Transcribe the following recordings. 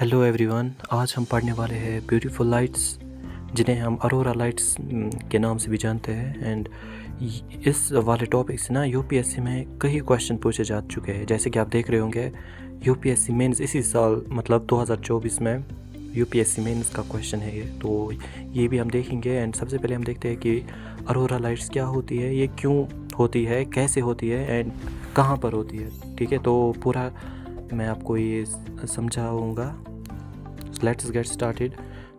Hello everyone, आज हम पढ़ने वाले हैं ब्यूटीफुल लाइट्स, जिन्हें हम अरोरा लाइट्स के नाम से भी जानते हैं। एंड इस वाले टॉपिक से ना यूपीएससी में कई क्वेश्चन पूछे जा चुके हैं। जैसे कि आप देख रहे होंगे, यूपीएससी मेंस इसी साल मतलब 2024 में यूपीएससी मेंस का क्वेश्चन है ये, तो ये भी हम देखेंगे। एंड सबसे पहले हम देखते हैं कि अरोरा लाइट्स क्या होती है, ये क्यों होती है, कैसे होती है एंड कहाँ पर होती है। ठीक है, तो पूरा मैं आपको ये समझाऊंगा। Let's get started.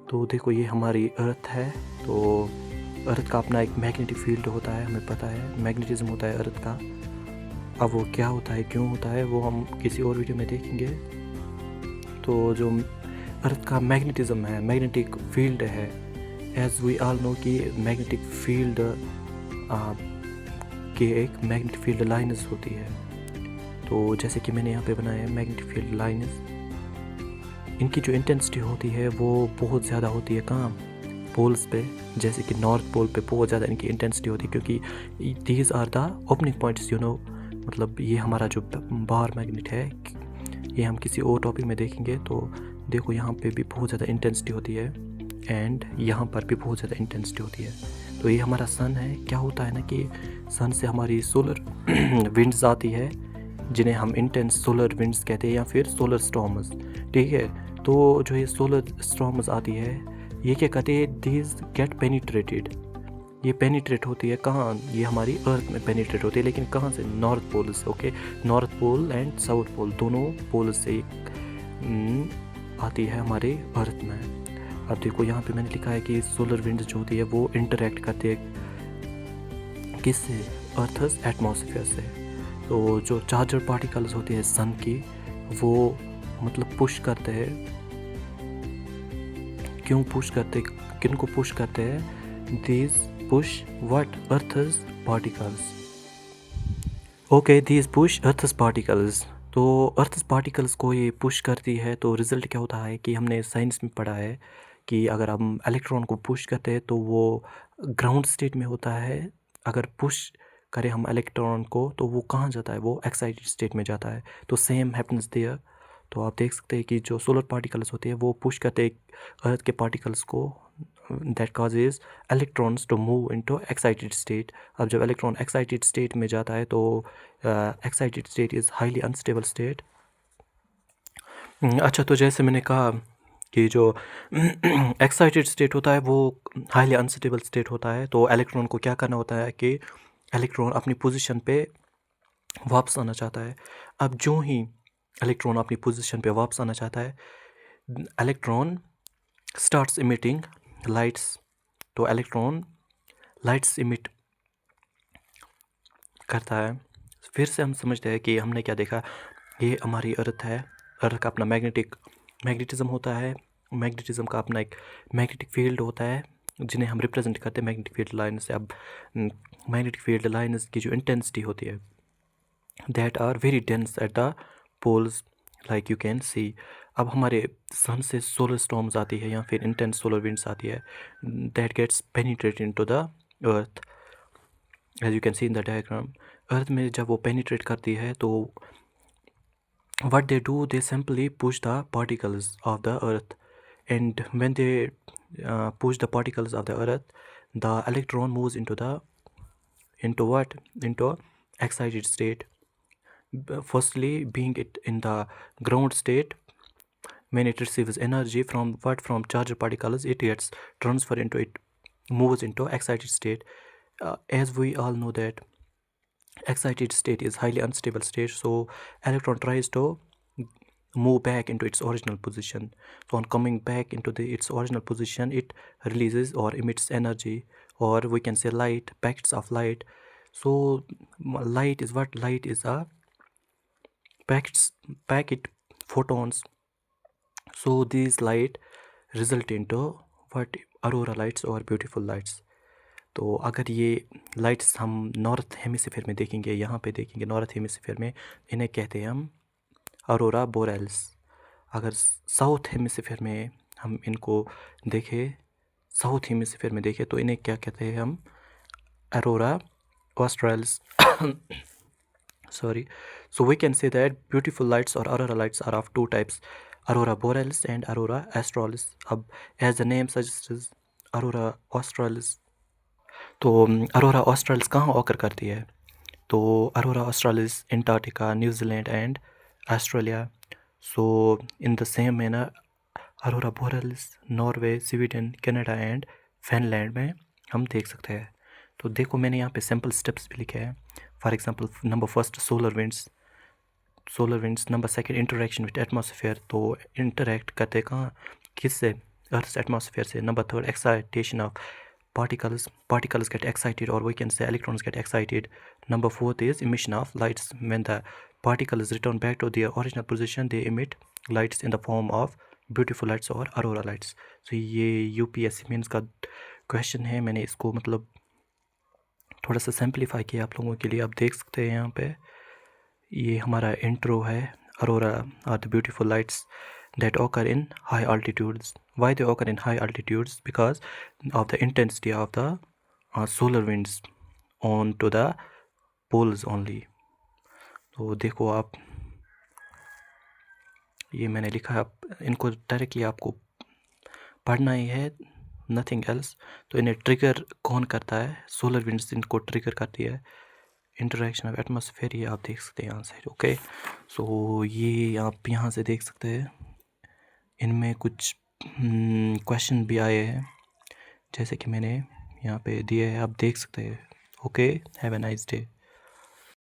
तो देखो, ये हमारी अर्थ है। तो अर्थ का अपना एक मैग्नेटिक फील्ड होता है, हमें पता है मैग्नेटिज्म होता है अर्थ का। अब वो क्या होता है, क्यों होता है, वो हम किसी और वीडियो में देखेंगे। तो जो अर्थ का मैग्नेटिज्म है, मैग्नेटिक फील्ड है, एज वी ऑल नो कि मैग्नेटिक फील्ड के एक मैग्नेटिक फील्ड लाइन्स होती है। तो जैसे कि मैंने यहाँ पे बनाया है मैग्नेटिक फील्ड लाइन्स, इनकी जो इंटेंसिटी होती है वो बहुत ज़्यादा होती है। कहाँ? पोल्स पे। जैसे कि नॉर्थ पोल पे बहुत ज़्यादा इनकी इंटेंसिटी होती है, क्योंकि these are the opening points, मतलब ये हमारा जो बाहर मैग्नेट है, ये हम किसी और टॉपिक में देखेंगे। तो देखो, यहाँ पे भी बहुत ज़्यादा इंटेंसिटी होती है एंड यहाँ पर भी बहुत ज़्यादा इंटेंसिटी होती है। तो ये हमारा सन है। क्या होता है ना कि सन से हमारी सोलर विंड्स आती है, जिन्हें हम इंटेंस सोलर विंड्स कहते हैं या फिर सोलर स्टॉर्म्स। ठीक है, तो जो ये सोलर स्टॉर्म्स आती है, ये क्या कहते हैं, दीज गेट पेनिट्रेटेड। ये पेनिट्रेट होती है कहाँ? ये हमारी अर्थ में पेनिट्रेट होती है, लेकिन कहाँ से? नॉर्थ पोल से। Okay, north pole and south pole, दोनों पोल से आती है हमारे अर्थ में। अब देखो, यहाँ पे मैंने लिखा है कि सोलर विंड जो होती है वो इंटरेक्ट करती है किससे? अर्थस एटमॉस्फेयर से। तो जो चार्जर पार्टिकल्स होती है सन की, वो मतलब पुश करते हैं। क्यों पुश करते, किन को पुश करते हैं? These push what? Earth's particles. Okay, these push earth's particles. तो अर्थस पार्टिकल्स को ये पुश करती है। तो रिज़ल्ट क्या होता है कि हमने साइंस में पढ़ा है कि अगर हम इलेक्ट्रॉन को पुश करते हैं तो वो ग्राउंड स्टेट में होता है। अगर पुश करें हम इलेक्ट्रॉन को तो वो कहाँ जाता है? वो एक्साइटेड स्टेट में जाता है। तो सेम हैपन्स देयर। तो आप देख सकते हैं कि जो सोलर पार्टिकल्स होते हैं वो पुश करते हैं अर्थ के पार्टिकल्स को, that causes electrons to move into excited state. अब जब इलेक्ट्रॉन एक्साइटेड स्टेट में जाता है तो excited state is highly unstable state. अच्छा, तो जैसे मैंने कहा कि जो एक्साइटेड स्टेट होता है वो हाईली अनस्टेबल स्टेट होता है। तो इलेक्ट्रॉन को क्या करना होता है कि इलेक्ट्रॉन अपनी पोजीशन पे वापस आना चाहता है। अब जो ही इलेक्ट्रॉन अपनी पोजीशन पे वापस आना चाहता है, इलेक्ट्रॉन स्टार्ट्स इमिटिंग लाइट्स। तो इलेक्ट्रॉन लाइट्स इमिट करता है। फिर से हम समझते हैं कि हमने क्या देखा, ये हमारी अर्थ है। अर्थ का अपना मैग्नेटिज्म होता है। मैग्नेटिज्म का अपना एक मैग्नेटिक फील्ड होता है, जिन्हें हम रिप्रेजेंट करते हैं मैग्नेटिक फील्ड लाइन से। अब मैग्नेटिक फील्ड लाइन्स की जो इंटेंसिटी होती है, that are very dense at the poles, like you can see. अब हमारे सन से सोलर स्टॉर्म्स आती है या फिर इंटेंस सोलर विंड्स आती है, that gets penetrate into the earth, as you can see in the diagram. Earth में जब वो पेनिट्रेट करती है तो what they do, they simply push the particles of the earth, and when they push the particles of the earth, the electron moves into what? Into excited state. Firstly, being it in the ground state, when it receives energy from what? From charged particles, it gets transferred into it, moves into excited state. As we all know that excited state is highly unstable state, so electron tries to move back into its original position. So on coming back into its original position, it releases or emits energy, or we can say light, packets of light. So light is what? Light is a packet photons. So these light result into what? Aurora lights or beautiful lights. तो अगर ये lights हम north hemisphere में देखेंगे, यहाँ पे देखेंगे north hemisphere में, इन्हें कहते हैं हम अरोरा बोरेलिस। अगर साउथ हेमिस्फीयर में हम इनको देखें, साउथ हेमिस्फीयर में देखें, तो इन्हें क्या कहते हैं हम? Arora australis. sorry. So we can say that beautiful lights or aurora lights are of two types. Aurora borealis and aurora australis. अब as the name suggest aurora australis. तो अरोरा ऑस्ट्रालिस कहाँ ऑकर करती है? तो aurora australis Antarctica, New Zealand and Australia. So in the same manner aurora borealis Norway, Sweden, Canada and Finland में हम देख सकते हैं। तो देखो मैंने यहाँ पे सिंपल स्टेप्स भी लिखे हैं। For example number first solar winds, number second interaction with atmosphere, तो इंटरेक्ट करते कहाँ, किससे? अर्थ एटमॉस्फेयर से। Number third excitation of particles get excited, or we can say electrons get excited. Number fourth is emission of lights. When the particles return back to their original position, they emit lights in the form of beautiful lights or aurora lights. So ये UPSC mains का question है। मैंने इसको मतलब थोड़ा सा simplify किया आप लोगों के लिए। आप देख सकते हैं यहाँ पे ये हमारा इंट्रो है। Aurora are the beautiful lights that occur in high altitudes. Why they occur in high altitudes? Because of the intensity of the solar winds on to the poles only. तो देखो आप, ये मैंने लिखा है, आप इनको डायरेक्टली आपको पढ़ना ही है, नथिंग एल्स। तो इन्हें ट्रिगर कौन करता है? सोलर विंड्स इनको ट्रिगर करती है। इंटरेक्शन ऑफ एटमॉस्फेयर, ये आप देख सकते हैं यहाँ से। ओके, सो ये आप यहाँ से देख सकते हैं। इनमें कुछ क्वेश्चन भी आए हैं जैसे कि मैंने यहाँ पे दिए हैं, आप देख सकते हैं। Okay, have a nice day.